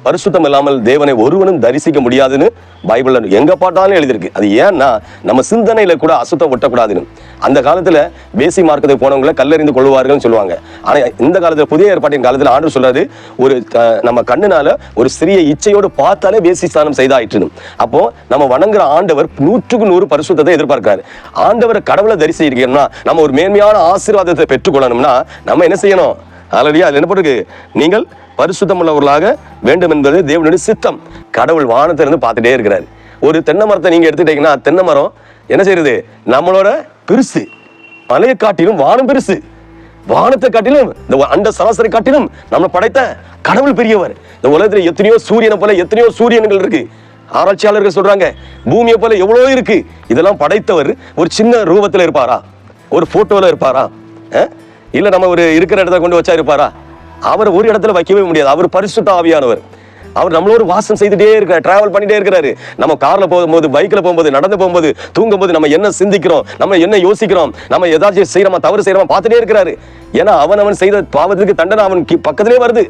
பரிசுத்தம் இல்லாமல் தேவனை ஒருவனும் தரிசிக்க முடியாதுன்னு பைபிள்ல எங்க பாட்டாலும் எழுதியிருக்கு. அது ஏன்னா நம்ம சிந்தனையில கூட அசுத்தம் ஒட்டக்கூடாதுன்னு. அந்த காலத்துல வேசி மார்க்கத்துக்கு போனவங்களை கல்லறிந்து கொள்வார்கள் சொல்லுவாங்க. ஆனா இந்த காலத்துல புதிய ஏற்பாட்டின் காலத்துல ஆண்டவர் சொல்றாரு, ஒரு நம்ம கண்ணுனால ஒரு சிறிய இச்சையோடு பார்த்தாலே வேசி ஸ்தானம் செய்தாயிற்று. அப்போ நம்ம வணங்குற ஆண்டவர் 100% பரிசுத்தத்தை எதிர்பார்க்கிறாரு. ஆண்டவரை கடவுளை தரிசிக்கணும்னா, நம்ம ஒரு மேன்மையான ஆசீர்வாதத்தை பெற்றுக்கொள்ளணும்னா நம்ம என்ன செய்யணும்? ஆல்ரெடி அதுல என்ன போட்டுருக்கு? நீங்கள் பரிசுத்தம் உள்ளவர்களாக வேண்டும் என்பது தேவனுடைய சித்தம். கடவுள் வானத்திலிருந்து பார்த்துட்டே இருக்கிறார். ஒரு தென்னை மரத்தை நீங்க எடுத்துட்டீங்கன்னா, தென்னை மரம் என்ன செய்யறது? நம்மளோட பெருசு. மலையை காட்டிலும் வானம் பெருசு. வானத்தை காட்டிலும், இந்த அண்ட சராசரி காட்டிலும் நம்ம படைத்த கடவுள் பெரியவர். இந்த உலகத்துல எத்தனையோ சூரியனை போல எத்தனையோ சூரியன்கள் இருக்கு. ஆராய்ச்சியாளர்கள் சொல்றாங்க, பூமியை போல எவ்வளவு இருக்கு. இதெல்லாம் படைத்தவர் ஒரு சின்ன ரூபத்துல இருப்பாரா? ஒரு போட்டோல இருப்பாரா? இல்ல நம்ம ஒரு இருக்கிற இடத்த கொண்டு வச்சா இருப்பாரா? அவர் ஒரு இடத்துல வைக்கவே முடியாது. அவர் பரிசுத்த ஆவியானவர். அவர் நம்மளோட வாசம் செய்துட்டே இருக்கிறார், டிராவல் பண்ணிட்டே இருக்கிறாரு. நம்ம கார்ல போகும்போது, பைக்ல போகும்போது, நடந்து போகும்போது, தூங்கும் போது நம்ம என்ன சிந்திக்கிறோம், நம்ம என்ன யோசிக்கிறோம், நம்ம ஏதாச்சும் செய்யறோமா, தவறு செய்யறோமா பார்த்துட்டே இருக்கிறாரு. ஏன்னா அவன் செய்த பாவத்துக்கு தண்டனை அவன் பக்கத்திலே வருது.